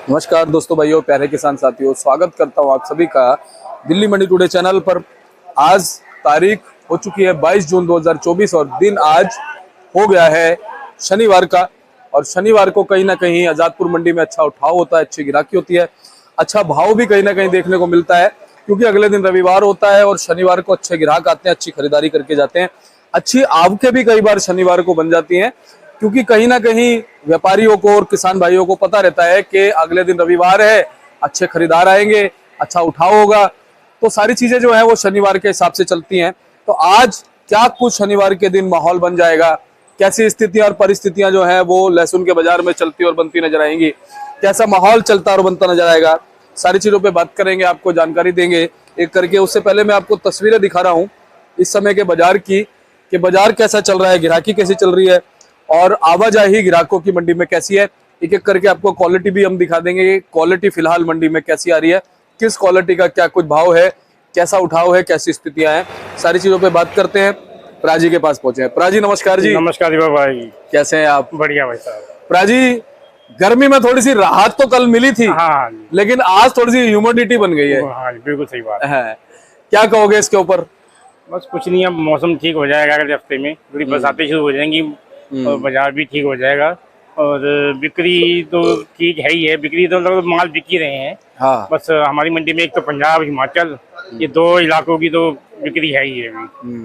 नमस्कार दोस्तों, भाइयों, प्यारे किसान साथियों, स्वागत करता हूं आप सभी का दिल्ली मंडी टुडे चैनल पर। आज तारीख हो चुकी है 22 जून 2024 और दिन आज हो गया है शनिवार का। और शनिवार को कहीं ना कहीं आजादपुर मंडी में अच्छा उठाव होता है, अच्छी गिराकी होती है, अच्छा भाव भी कहीं ना कहीं देखने को मिलता है, क्योंकि अगले दिन रविवार होता है और शनिवार को अच्छे ग्राहक आते हैं, अच्छी खरीदारी करके जाते हैं। अच्छी आवकें भी कई बार शनिवार को बन जाती हैं, क्योंकि कहीं ना कहीं व्यापारियों को और किसान भाइयों को पता रहता है कि अगले दिन रविवार है, अच्छे खरीदार आएंगे, अच्छा उठाव होगा। तो सारी चीजें जो है वो शनिवार के हिसाब से चलती हैं। तो आज क्या कुछ शनिवार के दिन माहौल बन जाएगा, कैसी स्थितियां और परिस्थितियां जो है वो लहसुन के बाजार में चलती और बनती नजर आएंगी, कैसा माहौल चलता और बनता नजर आएगा, सारी चीजों पे बात करेंगे, आपको जानकारी देंगे एक करके। उससे पहले मैं आपको तस्वीरें दिखा रहा हूँ इस समय के बाजार की, कि बाजार कैसा चल रहा है, गिराकी कैसी चल रही है और आवाजाही ग्राहकों की मंडी में कैसी है। एक एक करके आपको क्वालिटी भी हम दिखा देंगे, क्वालिटी फिलहाल मंडी में कैसी आ रही है, किस क्वालिटी का क्या कुछ भाव है, कैसा उठाव है, कैसी स्थितियां हैं, सारी चीजों पे बात करते हैं। प्राजी के पास पहुंचे हैं। प्राजी नमस्कार जी। नमस्कार दीपक भाई, कैसे हैं आप? बढ़िया भाई साहब। प्राजी, गर्मी में थोड़ी सी राहत तो कल मिली थी, हाँ लेकिन आज थोड़ी सी ह्यूमिडिटी बन गई है। हाँ बिल्कुल सही बात है। क्या कहोगे इसके ऊपर? बस कुछ नहीं, अब मौसम ठीक हो जाएगा अगले हफ्ते में, थोड़ी बरसातें शुरू हो जाएंगी और बाजार भी ठीक हो जाएगा। और बिक्री तो ठीक है ही है, बिक्री तो लगभग माल बिक ही रहे हैं। हाँ। बस हमारी मंडी में एक तो पंजाब, हिमाचल, ये दो इलाकों की तो बिक्री है ही है अभी।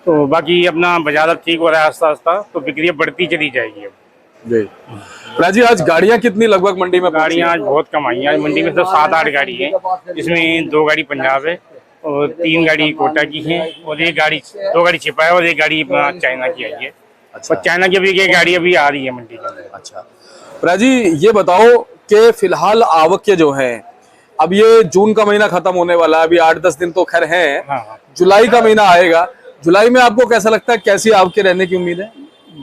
तो बाकी अपना बाजार अब ठीक हो रहा है आस्ता आस्ता, तो बिक्री अब बढ़ती चली जाएगी अब जी। राजी, आज गाड़ियां कितनी लगभग मंडी में? गाड़ियाँ आज बहुत कम आई हैं। आज मंडी में तो 7-8 गाड़ी है, जिसमें 2 गाड़ी पंजाब है और 3 गाड़ी कोटा की है और 2 गाड़ी छिपा है और 1 गाड़ी अपना चाइना की आई है। अच्छा। और चाइना की भी 1 गाड़ी अभी आ रही है मंडी के अंदर। अच्छा राजी, ये बताओ कि फिलहाल आवक जो है, अब ये जून का महीना खत्म होने वाला है, अभी 8-10 दिन तो खैर है। हाँ। जुलाई का महीना आएगा, जुलाई में आपको कैसा लगता है, कैसी आवक रहने की उम्मीद है?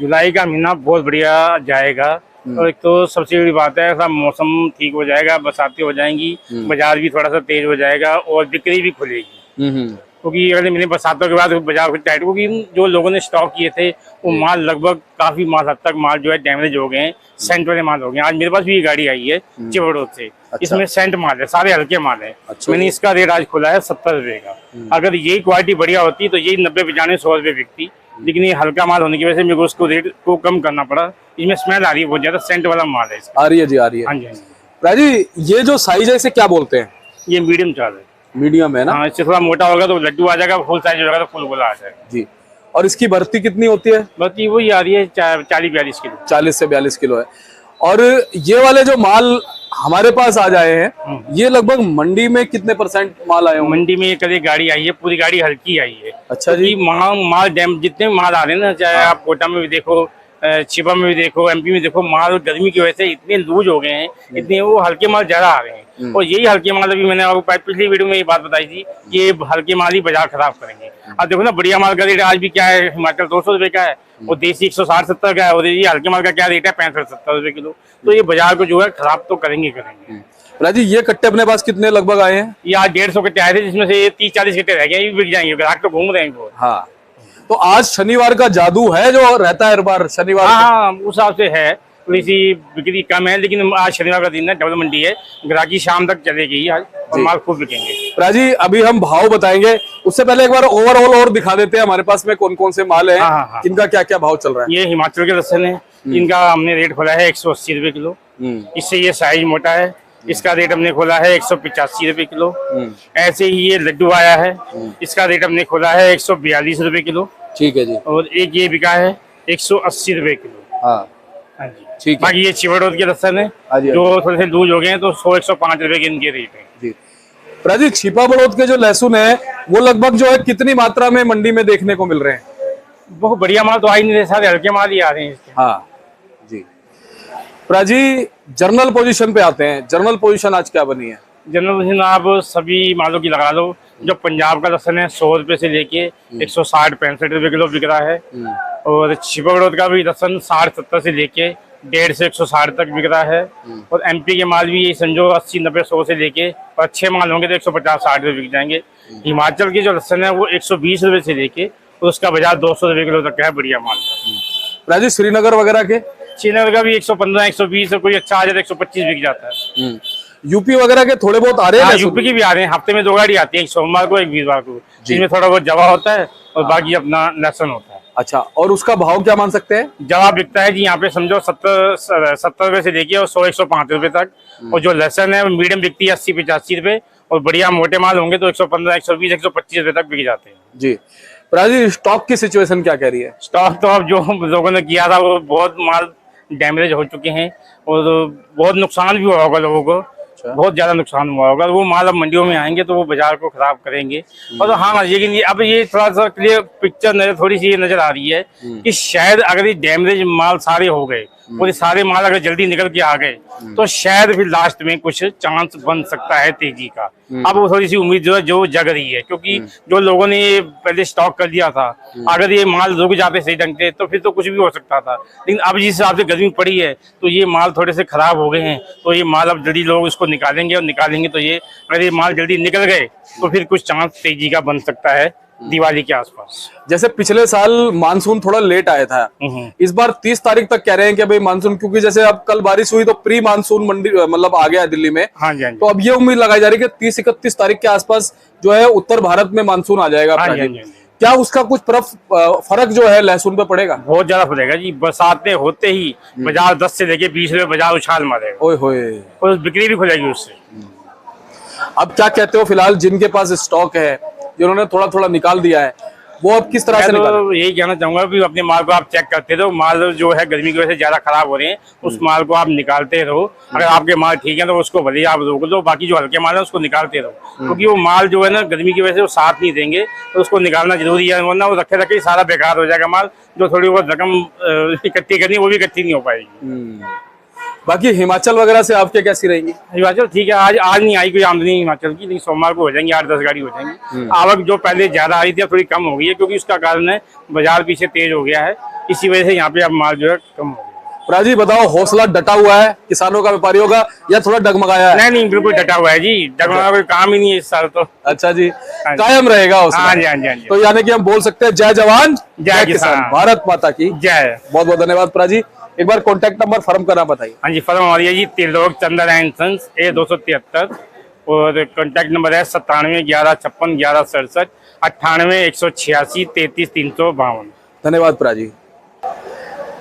जुलाई का महीना बहुत बढ़िया जाएगा। और एक तो सबसे बड़ी बात है, ऐसा मौसम ठीक हो जाएगा, बरसातें हो जाएंगी, बाजार भी थोड़ा सा तेज हो जाएगा और बिक्री भी खुलेगी। क्योंकि अगले महीने बरसातों के बाद बाजार कुछ टाइट, क्योंकि जो लोगों ने स्टॉक किए थे वो माल लगभग काफी माल हद तक माल जो है डैमेज हो गए हैं, सेंट वाले माल हो गए। आज मेरे पास भी ये गाड़ी आई है चिवड़ोद से। अच्छा। इसमें सेंट माल है, सारे हल्के माल है। अच्छा। मैंने इसका रेट आज खोला है 70 रुपए का। अगर यही क्वालिटी बढ़िया होती तो यही 90-95 100 रुपए बिकती, लेकिन ये हल्का माल होने की वजह से मेरे को उसको रेट को कम करना पड़ा। इसमें स्मेल आ रही है बहुत ज्यादा, सेंट वाला माल है इसका। आ रही है जी, आ रही है। हाँ जी, हाँ जी। राजी, ये जो साइज है इसे क्या बोलते हैं? ये मीडियम चार्ज है। मीडियम है ना? हाँ, इससे थोड़ा मोटा होगा तो लड्डू आ जाएगा, फुल साइज होगा तो फुल गोला आ जाएगा जी। और इसकी भर्ती कितनी होती है? बाकी वही आ रही है 40-42 किलो। 40 से 42 किलो है। और ये वाले जो माल हमारे पास आ जाए हैं, ये लगभग मंडी में कितने परसेंट माल आए होंगे? मंडी में कल एक गाड़ी आई है, पूरी गाड़ी हल्की आई है। अच्छा जी। माल डैम जितने माल आ रहे हैं ना, चाहे आप कोटा में भी देखो, छिपा में भी देखो, एमपी में देखो, माल गर्मी की वजह से इतने लूज हो गए हैं, इतने वो हल्के माल ज्यादा आ रहे हैं। और यही हल्के माल, अभी मैंने आपको पिछली वीडियो में ये बात बताई थी, ये हल्के माल ही बाजार खराब करेंगे। अब देखो ना, बढ़िया माल का रेट आज भी क्या है, हिमाचल 200 रुपए का है और देसी 160-70 का है, और ये हल्के माल का क्या रेट है, 65-70 रुपए किलो। तो ये बाजार को जो है खराब तो करेंगे। राजी, ये कट्टे अपने पास कितने लगभग आए हैं? ये आज 150 कट्टे आए थे, जिसमें से 30-40 कट्टे रह गए, ये भी बिक जाएंगे, ग्राहक तो घूम रहे हैं बहुत। हाँ, तो आज शनिवार का जादू है जो रहता है हर बार शनिवार। हाँ, उस हिसाब से है, थोड़ी सी बिक्री कम है, लेकिन आज शनिवार का दिन है, डबल मंडी है, ग्राहकी शाम तक चलेगी आज और माल खूब बिकेंगे। राजी, अभी हम भाव बताएंगे, उससे पहले एक बार ओवरऑल और दिखा देते हैं हमारे पास में कौन कौन से माल है। हाँ। इनका क्या क्या भाव चल रहा है? ये हिमाचल के लहसुन है, इनका हमने रेट खोला है 180 रुपए किलो। इससे ये साइज मोटा है, इसका रेट हमने खोला है 185 रुपए किलो। ऐसे ही ये लड्डू आया है, इसका रेट हमने खोला है 142 रुपए किलो। ठीक है जी। और एक ये बिका है 180 रुपए किलो। हाँ। हाँ जी, ठीक है। बाकी ये चिवड़ोद के लहसुन है, जो थोड़े से लूज हो गए हैं, तो 100-105 रुपए के इनके रेट है जी। राजी, छिपा बड़ौद के जो लहसुन है वो लगभग जो है कितनी मात्रा में मंडी में देखने को मिल रहे हैं? बहुत बढ़िया माल तो आ ही नहीं रहे, सारे हल्के माल ही आ रहे हैं इसके। हाँ जी। प्राजी, जर्नल पोजीशन पे आते हैं। जर्नल पोजीशन आज क्या बनी है? जनरल पोजीशन आप सभी मालों की लगा लो। जो पंजाब का लहसुन है 100 रुपए से लेके 160-65 रुपए किलो बिक रहा है। और छिपा बड़ौद का भी लहसुन 60-70 से लेके 150 से 160 तक बिक रहा है। और एमपी के माल भी यही समझो 80-90-100 से लेके, और अच्छे माल होंगे तो 150-60 रुपए बिक जाएंगे। हिमाचल की जो लहसुन है वो 120 रुपए से लेके, और उसका बाजार 200 रुपए किलो तक है, बढ़िया माल का। राजी, श्रीनगर वगैरह के श्रीनगर का भी 115, 120, कोई अच्छा आ जाता है 125 बिक जाता है। यूपी वगैरह के थोड़े बहुत आ रहे हैं हाँ, लहसुन? यूपी की भी आ रहे हैं, हफ्ते में 2 गाड़ी आती है, एक सोमवार को एक वीरवार को, जिसमें थोड़ा बहुत जवा होता है और बाकी अपना लहसुन होता है। अच्छा, और उसका भाव क्या मान सकते हैं? जवा बिकता है जी यहाँ पे समझो 70 रुपए से लेके और 100-105 रुपए तक, और जो लहसुन है मीडियम बिकती है 80-85 रुपए, और बढ़िया मोटे माल होंगे तो 115, 120, 125 रुपए तक बिक जाते हैं। जी प्राजी, स्टॉक की सिचुएशन क्या कह रही है? स्टॉक तो अब जो लोगों ने किया था वो बहुत माल डैमेज हो चुके हैं, और बहुत नुकसान भी हुआ होगा लोगों को, बहुत ज्यादा नुकसान हुआ होगा। वो माल अब मंडियों में आएंगे तो वो बाजार को खराब करेंगे। और हाँ, लेकिन अब ये थोड़ा सा क्लियर पिक्चर थोड़ी सी ये नजर आ रही है कि शायद अगर ये डैमेज माल सारे हो गए और ये सारे माल अगर जल्दी निकल के आ गए तो शायद फिर लास्ट में कुछ चांस बन सकता है तेजी का। अब वो थोड़ी सी उम्मीद जो जग रही है, क्योंकि जो लोगों ने ये पहले स्टॉक कर दिया था, अगर ये माल रुक जाते सही ढंग से तो फिर तो कुछ भी हो सकता था। लेकिन अब जिस हिसाब से गर्मी पड़ी है तो ये माल थोड़े से खराब हो गए हैं, तो ये माल अब जल्दी लोग इसको निकालेंगे, और निकालेंगे तो ये अगर ये माल जल्दी निकल गए तो फिर कुछ चांस तेजी का बन सकता है दिवाली के आसपास। जैसे पिछले साल मानसून थोड़ा लेट आया था, इस बार 30 तारीख तक कह रहे हैं कि भाई मानसून, क्योंकि जैसे अब कल बारिश हुई तो प्री मानसून मंडी मतलब आ गया है दिल्ली में। हाँ जी, हाँ जी। तो अब ये उम्मीद लगाई जा रही है कि 30-31 तारीख के आसपास जो है उत्तर भारत में मानसून आ जाएगा। हाँ जी, हाँ जी, हाँ जी। क्या उसका कुछ फर्क जो है लहसुन पे पड़ेगा? बहुत ज्यादा पड़ेगा जी, बरसात में होते ही बाजार 10 से लेके 20 रुपए बाजार उछाल मारेगा, ओए होए। और बिक्री भी खुलेगी उससे। अब क्या कहते हो, फिलहाल जिनके पास स्टॉक है, जिन्होंने थोड़ा थोड़ा निकाल दिया है, वो अब किस तरह से मैं निकालें? तो यही कहना चाहूंगा कि अपने माल को आप चेक करते रहो, माल जो है गर्मी की वजह से ज्यादा खराब हो रहे हैं उस माल को आप निकालते रहो। अगर आपके माल ठीक है तो उसको भले आप रोक दो, बाकी जो हल्के माल है उसको निकालते रहो, क्योंकि वो माल जो है ना गर्मी की वजह से वो साथ नहीं देंगे, तो उसको निकालना जरूरी है, वरना वो रखे रखे सारा बेकार हो जाएगा माल। जो थोड़ी बहुत रकम इकट्ठी करनी वो भी इकट्ठी नहीं हो पाएगी। बाकी हिमाचल वगैरह से आपके कैसी रहेंगी? हिमाचल ठीक है, आज नहीं आई कोई आमदनी हिमाचल की, लेकिन सोमवार को हो जाएंगी, 8-10 गाड़ी हो जाएंगी। आवक जो पहले ज्यादा आ रही थी अब थोड़ी कम हो गई है, क्योंकि उसका कारण है बाजार पीछे तेज हो गया है, इसी वजह से यहाँ पे अब माल जो है कम हो गया। राजी बताओ, हौसला डटा हुआ है किसानों का, व्यापारियों का, या थोड़ा डगमगाया है? नहीं, बिल्कुल डटा हुआ है जी, डगमगा कोई काम ही नहीं है इस साल तो। अच्छा जी, कायम रहेगा हौसला। हाँ जी, हाँ जी, हाँ जी। तो यानी कि हम बोल सकते हैं जय जवान जय किसान, भारत माता की जय। बहुत बहुत धन्यवाद प्राजी। एक बार कॉन्टैक्ट नंबर फर्म का नाम बताइए। हाँ जी, फर्म हमारी है जी त्रिलोक चंदन एंड सन्स, A273, और कॉन्टैक्ट नंबर है 9711561167, 98-186-33-352। धन्यवाद प्राजी।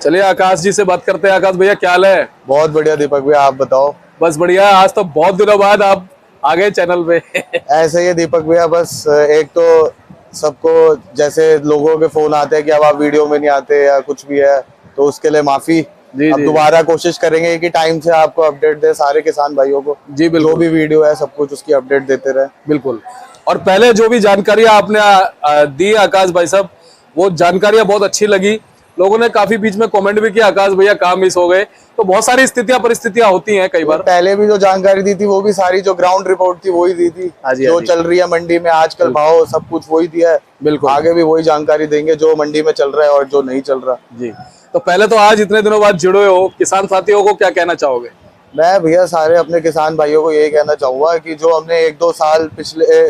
चलिए आकाश जी से बात करते हैं। आकाश भैया क्या हाल है? बहुत बढ़िया दीपक भैया, आप बताओ। बस बढ़िया, आज तो बहुत दिनों बाद आप आ गए चैनल पे। ऐसे ही है दीपक भैया, बस एक तो सबको जैसे लोगों के फोन आते हैं कि अब आप वीडियो में नहीं आते या कुछ भी है, तो उसके लिए माफी। अब दोबारा कोशिश करेंगे कि टाइम से आपको अपडेट दे, सारे किसान भाइयों को जी बिल्कुल, जो भी वीडियो है सब कुछ उसकी अपडेट देते रहे। बिल्कुल। और पहले जो भी जानकारियां आपने दी आकाश भाई साहब, वो जानकारियां बहुत अच्छी लगी। लोगों ने काफी बीच में कमेंट भी किया, आकाश भैया काम मिस हो गए, तो बहुत सारी परिस्थितियां होती हैं कई बार। पहले भी जो जानकारी दी थी वो भी सारी जो ग्राउंड रिपोर्ट थी वही दी थी, जो चल रही है मंडी में आजकल भाव सब कुछ वही दिया है। बिल्कुल, आगे भी वही जानकारी देंगे जो मंडी में चल रहा है और जो नहीं चल रहा। जी, तो पहले तो आज इतने दिनों बाद जुड़े हो, किसान साथियों को क्या कहना चाहोगे? मैं भैया सारे अपने किसान भाइयों को यही कहना चाहूंगा कि जो हमने 1-2 साल पिछले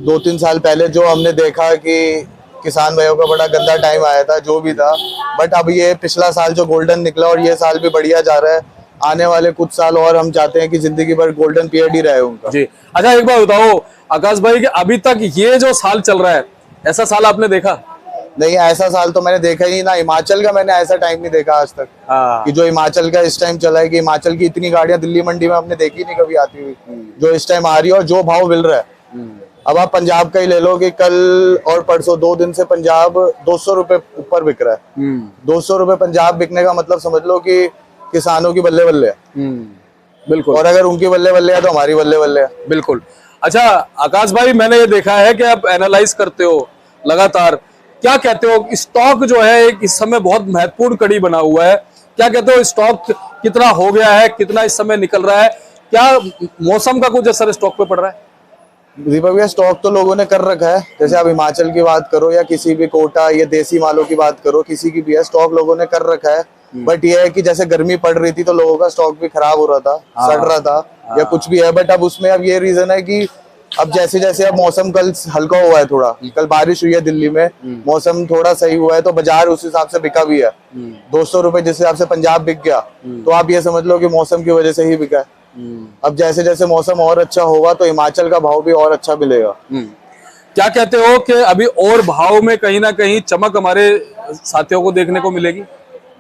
2-3 साल पहले जो हमने देखा कि किसान भाइयों का बड़ा गंदा टाइम आया था, जो भी था, बट अब ये पिछला साल जो गोल्डन निकला और ये साल भी बढ़िया जा रहा है। आने वाले कुछ साल और हम चाहते हैं कि जिंदगी भर गोल्डन पीरियड ही रहे उनका। जी, अच्छा एक बात बताओ आकाश भाई कि अभी तक ये जो साल चल रहा है, ऐसा साल आपने देखा? नहीं, ऐसा साल तो मैंने देखा ही ना। हिमाचल का मैंने ऐसा टाइम नहीं देखा आज तक कि जो हिमाचल का इस टाइम चला है, कि हिमाचल की इतनी गाड़ियां दिल्ली मंडी में हमने देखी नहीं कभी आती हुई, जो इस टाइम आ रही है और जो भाव मिल रहा है। अब आप पंजाब का ही ले लो कि कल और परसों 2 दिन से पंजाब 200 रुपए ऊपर बिक रहा है। 200 रुपए पंजाब बिकने का मतलब समझ लो कि किसानों की बल्ले बल्ले है। बिल्कुल, और अगर उनकी बल्ले बल्ले है तो हमारी बल्ले बल्ले है। बिल्कुल। अच्छा आकाश भाई, मैंने ये देखा है कि आप एनालाइज करते हो लगातार, क्या कहते हो, स्टॉक जो है एक इस समय बहुत महत्वपूर्ण कड़ी बना हुआ है, क्या कहते हो, स्टॉक कितना हो गया है, कितना इस समय निकल रहा है, क्या मौसम का कुछ असर स्टॉक पे पड़ रहा है? दीपक भैया, स्टॉक तो लोगों ने कर रखा है, जैसे आप हिमाचल की बात करो या किसी भी कोटा या देसी मालों की बात करो, किसी की भी है, स्टॉक लोगों ने कर रखा है। बट ये है कि जैसे गर्मी पड़ रही थी तो लोगों का स्टॉक भी खराब हो रहा था, सड़ रहा था या कुछ भी है। बट अब उसमें अब ये रीजन है कि अब जैसे जैसे अब मौसम कल हल्का हुआ है, थोड़ा कल बारिश हुई है दिल्ली में, मौसम थोड़ा सही हुआ है, तो बाजार उस हिसाब से बिका भी है। 200 रुपए जिस हिसाब से पंजाब बिक गया, तो आप ये समझ लो कि मौसम की वजह से ही बिका है। अब जैसे जैसे मौसम और अच्छा होगा तो हिमाचल का भाव भी और अच्छा मिलेगा। क्या कहते हो कि अभी और भाव में कहीं ना कहीं चमक हमारे साथियों को देखने को मिलेगी?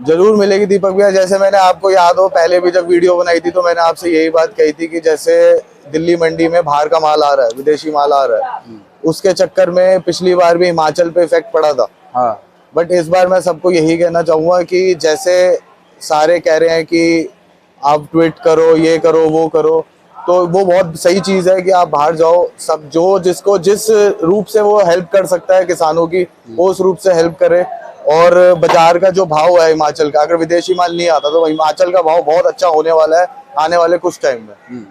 जरूर मिलेगी दीपक भैया। जैसे मैंने आपको याद हो पहले भी जब वीडियो बनाई थी तो मैंने आपसे यही बात कही थी कि जैसे दिल्ली मंडी में बाहर का माल आ रहा है, विदेशी माल आ रहा है, उसके चक्कर में पिछली बार भी हिमाचल पे इफेक्ट पड़ा था। हाँ। बट इस बार मैं सबको यही कहना चाहूंगा कि जैसे सारे कह रहे हैं कि आप ट्वीट करो, ये करो, वो करो, तो वो बहुत सही चीज है कि आप बाहर जाओ, सब जो जिसको जिस रूप से वो हेल्प कर सकता है किसानों की, वो उस रूप से हेल्प करे। और बाजार का जो भाव है हिमाचल का, अगर विदेशी माल नहीं आता तो हिमाचल का भाव बहुत अच्छा होने वाला है आने वाले कुछ टाइम में।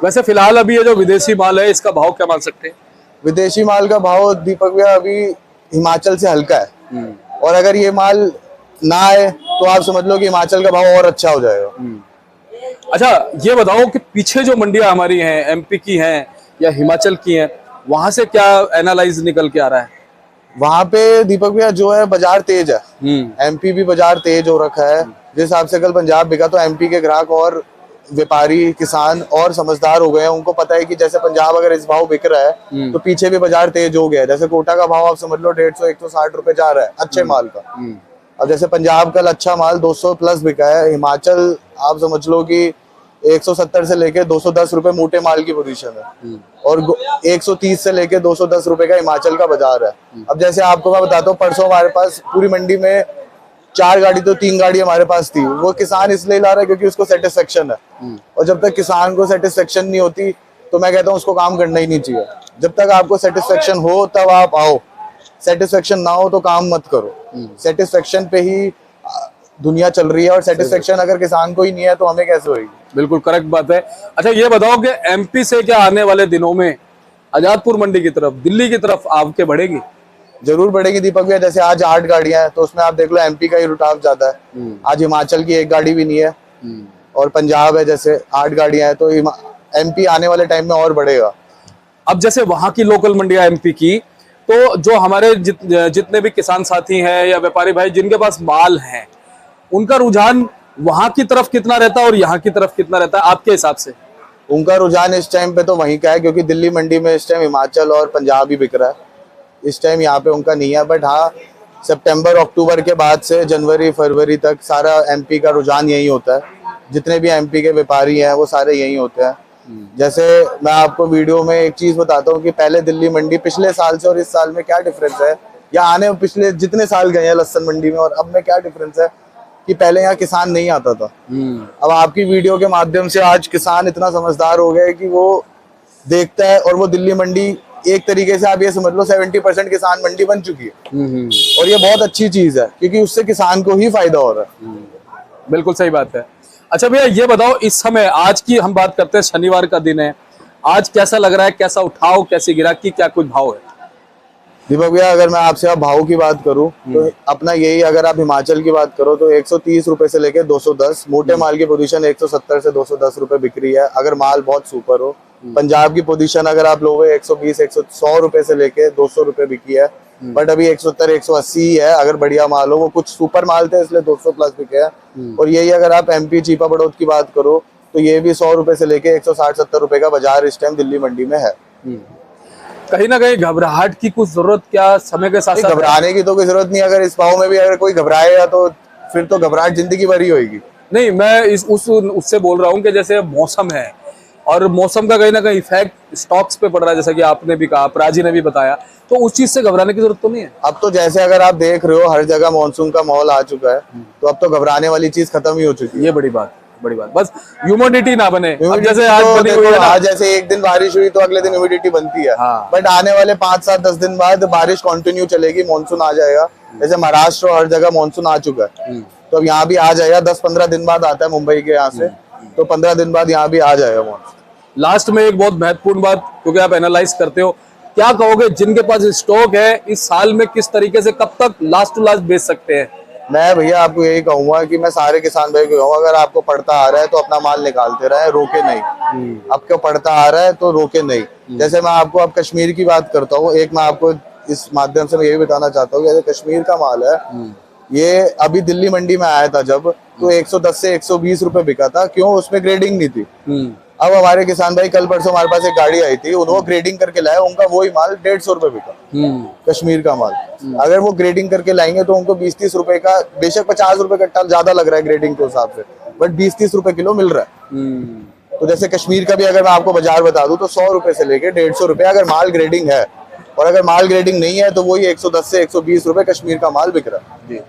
वैसे फिलहाल अभी ये जो विदेशी माल है इसका भाव क्या मान सकते हैं? विदेशी माल का भाव दीपक भैया अभी हिमाचल से हल्का है, और अगर ये माल ना आए तो आप समझ लो कि हिमाचल का भाव और अच्छा हो जाएगा। अच्छा, ये बताओ कि पीछे जो मंडियां हमारी हैं, एमपी की हैं या हिमाचल की हैं, वहां से क्या एनालाइज निकल के आ रहा है? वहां पे दीपक भैया जो है बाजार तेज है, एमपी भी बाजार तेज हो रखा है। जिस हिसाब से कल पंजाब बिका तो एमपी के ग्राहक और व्यापारी किसान और समझदार हो गए हैं। उनको पता है कि जैसे पंजाब अगर इस भाव बिक रहा है तो पीछे भी बाजार तेज हो गया है। जैसे कोटा का भाव आप समझ लो 150-160 रुपए जा रहा है अच्छे माल का। अब जैसे पंजाब कल अच्छा माल 200 प्लस बिका है, हिमाचल आप समझ लो कि 170 से लेके 210 रुपए मोटे माल की पोजीशन है, और 130 से लेके 210 रुपए का हिमाचल का बाजार है। अब जैसे आपको मैं बताता हूँ, परसों हमारे पास पूरी मंडी में 4 गाड़ी तो 3 गाड़ी हमारे पास थी। वो किसान इसलिए ला रहा है क्योंकि उसको सेटिस्फेक्शन है, और जब तक किसान को सेटिस्फेक्शन नहीं होती तो मैं कहता हूँ उसको काम करना ही नहीं चाहिए। जब तक आपको सेटिस्फेक्शन हो तब आप आओ, सेटिस्फेक्शन ना हो तो काम मत करो। सेटिस्फेक्शन पे ही दुनिया चल रही है, और सेटिस्फेक्शन अगर किसान को ही नहीं है तो हमें कैसे होगी? बिल्कुल करेक्ट बात है। अच्छा, ये बताओ कि एमपी से क्या आने वाले दिनों में आजादपुर मंडी की तरफ, दिल्ली की तरफ आगे बढ़ेगी? जरूर बढ़ेगी दीपक भैया। जैसे आज 8 गाड़ियां हैं तो उसमें आप देख लो एमपी का ही रुटाव ज्यादा है। आज हिमाचल की 1 गाड़ी भी नहीं है, और पंजाब है जैसे 8 गाड़ियां हैं, तो एमपी आने वाले टाइम में और बढ़ेगा। अब जैसे वहां की लोकल मंडियां एमपी की, तो जो हमारे जितने भी किसान साथी हैं या व्यापारी भाई जिनके पास माल है, उनका रुझान वहां की तरफ कितना रहता है और यहाँ की तरफ कितना रहता है आपके हिसाब से? उनका रुझान इस टाइम पे तो वहीं का है, क्योंकि दिल्ली मंडी में इस टाइम हिमाचल और पंजाब ही बिक रहा है। इस टाइम यहाँ पे उनका नहीं है। बट हाँ, सितंबर अक्टूबर के बाद से जनवरी फरवरी तक सारा एमपी का रुझान यही होता है। जितने भी एमपी के व्यापारी हैं वो सारे यही होते हैं। जैसे मैं आपको वीडियो में एक चीज बताता हूँ कि पहले दिल्ली मंडी पिछले साल से और इस साल में क्या डिफरेंस है, या आने पिछले जितने साल गए हैं लहसुन मंडी में और अब में क्या डिफरेंस है, कि पहले यहाँ किसान नहीं आता था। अब आपकी वीडियो के माध्यम से आज किसान इतना समझदार हो गया है कि वो देखता है, और वो दिल्ली मंडी एक तरीके से आप ये समझ लो 70% किसान मंडी बन चुकी है। और ये बहुत अच्छी चीज है क्योंकि उससे किसान को ही फायदा हो रहा है। बिल्कुल सही बात है। अच्छा भैया, ये बताओ, इस समय आज की हम बात करते हैं, शनिवार का दिन है, आज कैसा लग रहा है? कैसा उठाव, कैसी गिराकी, क्या कुछ भाव है? दीपक भैया, अगर मैं आपसे अब भाव की बात करूं तो अपना यही, अगर आप हिमाचल की बात करो तो 130 रुपए से लेके 210, मोटे माल की पोजीशन 170 से 210 रुपए बिक्री है अगर माल बहुत सुपर हो। पंजाब की पोजीशन अगर आप लोगे 120-100 रुपए से लेके 200 रुपए बिकी है। बट अभी 170-180 है अगर बढ़िया माल हो। वो कुछ सुपर माल थे इसलिए 200 प्लस बिके हैं। और यही अगर आप एमपी चीपा बड़ौद की बात करो तो ये भी 100 रुपए से लेके 160-70 रुपए का बाजार इस टाइम दिल्ली मंडी में है। कहीं ना कहीं घबराहट की कुछ जरूरत क्या समय के साथ? घबराने की तो कोई जरूरत नहीं। अगर इस भाव में भी अगर कोई घबराएगा तो फिर तो घबराहट जिंदगी भर ही होगी। नहीं, मैं उससे बोल रहा हूँ कि जैसे मौसम है और मौसम का कहीं ना कहीं इफेक्ट स्टॉक्स पे पड़ रहा है, जैसा कि आपने भी कहा, प्राजी ने भी बताया, तो उस चीज से घबराने की जरूरत तो नहीं है? अब तो जैसे अगर आप देख रहे हो हर जगह मानसून का माहौल आ चुका है, तो अब तो घबराने वाली चीज खत्म ही हो चुकी है। ये बड़ी बात, बस ह्यूमिडिटी ना बने। जैसे आज बनी हुई है ना, जैसे एक दिन बारिश हुई तो अगले दिन ह्यूमिडिटी बनती है। बट आने वाले 5-7-10 दिन बाद बारिश कंटिन्यू चलेगी, मानसून आ जाएगा। जैसे महाराष्ट्र और हर जगह मानसून आ चुका है, तो अब यहाँ भी आ जाएगा। 10-15 दिन बाद आता है मुंबई के यहाँ से, तो 15 दिन बाद यहाँ भी आ जाएगा मानसून। लास्ट में एक बहुत महत्वपूर्ण बात, क्योंकि आप एनालाइज करते हो, क्या कहोगे जिनके पास स्टॉक है इस साल में किस तरीके से कब तक लास्ट टू लास्ट बेच सकते हैं? मैं भैया आपको यही कहूंगा कि मैं सारे किसान भाई को कहूंगा, अगर आपको पड़ता आ रहा है तो अपना माल निकालते रहे, रोके नहीं। आपको पड़ता आ रहा है तो रोके नहीं। जैसे मैं आपको अब कश्मीर की बात करता हूँ, एक मैं आपको इस माध्यम से मैं ये भी बताना चाहता हूँ, जैसे कश्मीर का माल है, ये अभी दिल्ली मंडी में आया था जब, तो 110 से 120 रुपए बिका था। क्यों? उसमें ग्रेडिंग नहीं थी। अब हमारे किसान भाई, कल परसों हमारे पास एक गाड़ी आई थी, उन्होंने ग्रेडिंग करके लाया, उनका वही माल 150 रुपए बिका, कश्मीर का माल। अगर वो ग्रेडिंग करके लाएंगे तो उनको 20-30 रुपए का, बेशक 50 रुपए कट्टा ज्यादा लग रहा है ग्रेडिंग के हिसाब से, बट 20-30 रुपए किलो मिल रहा है। तो जैसे कश्मीर का भी अगर मैं आपको बाजार बता दूं तो 100 रुपए से लेके 150 रुपए अगर माल ग्रेडिंग है, और अगर माल ग्रेडिंग नहीं है तो वही 110 से 120 रुपए कश्मीर का माल बिक रहा है।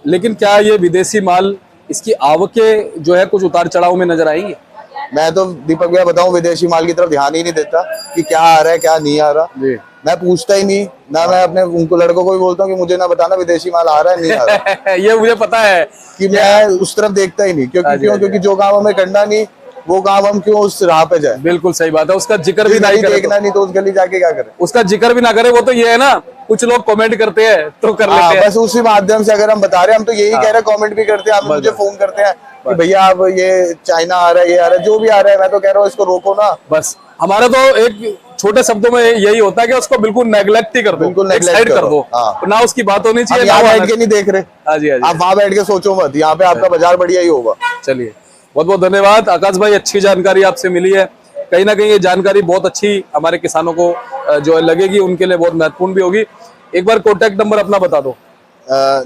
लेकिन क्या ये विदेशी माल, इसकी आवकें जो है कुछ उतार चढ़ाव में नजर आएंगी? मैं तो दीपक भैया बताऊं, विदेशी माल की तरफ ध्यान ही नहीं देता कि क्या आ रहा है क्या नहीं आ रहा। मैं पूछता ही नहीं ना, मैं अपने उनको लड़कों को भी बोलता हूँ कि मुझे ना बताना विदेशी माल आ रहा है नहीं आ रहा। ये मुझे पता है कि मैं उस तरफ देखता ही नहीं, क्योंकि जो काम हमें करना नहीं वो काम हम क्यों उस राह पे जाए। बिल्कुल सही बात है, उसका जिक्र भी नहीं नहीं देखना नहीं तो उस गली जाके क्या करे, उसका जिक्र भी ना करे। वो तो ये है ना, कुछ लोग कमेंट करते हैं तो कर लेते हैं। बस उसी माध्यम से अगर हम बता रहे हैं, हम तो यही कह रहे हैं, कमेंट भी करते हैं, हम मुझे फोन करते हैं कि भैया आप ये चाइना आ रहा है, ये आ रहा है, जो भी आ रहा है, मैं तो कह रहा हूँ इसको रोको ना। बस हमारा तो एक छोटे शब्दों में यही होता है कि उसको बिल्कुल नेग्लेक्ट ही कर दो, बिल्कुल एक साइड कर दो, ना उसकी बात होनी चाहिए। यहाँ बैठ के नहीं देख रहे, हाँ जी, आप वहाँ बैठ के सोचो मत, यहाँ पे आपका बाजार बढ़िया ही होगा। चलिए, बहुत बहुत धन्यवाद आकाश भाई, अच्छी जानकारी आपसे मिली है। कहीं ना कहीं ये जानकारी बहुत अच्छी हमारे किसानों को जो है लगेगी, उनके लिए बहुत महत्वपूर्ण भी होगी। एक बार कॉन्टेक्ट नंबर अपना बता दो।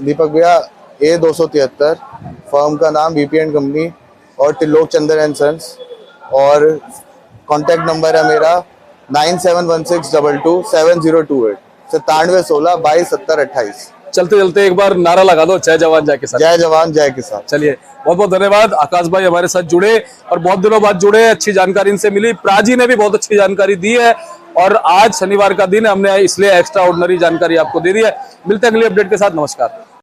दीपक भैया, A273, फर्म का नाम VPN कंपनी और त्रिलोक चंदर एंड सन्स, और कॉन्टेक्ट नंबर है मेरा 9716227028, 9716227028। चलते चलते एक बार नारा लगा दो, जय जवान जय किसान। जय जवान जय किसान। चलिए, बहुत बहुत धन्यवाद आकाश भाई, हमारे साथ जुड़े और बहुत दिनों बाद जुड़े, अच्छी जानकारी इनसे मिली। प्राजी ने भी बहुत अच्छी जानकारी दी है, और आज शनिवार का दिन है, हमने इसलिए एक्स्ट्रा ऑर्डिनरी जानकारी आपको दे दी है। मिलते हैं अगली अपडेट के साथ, नमस्कार।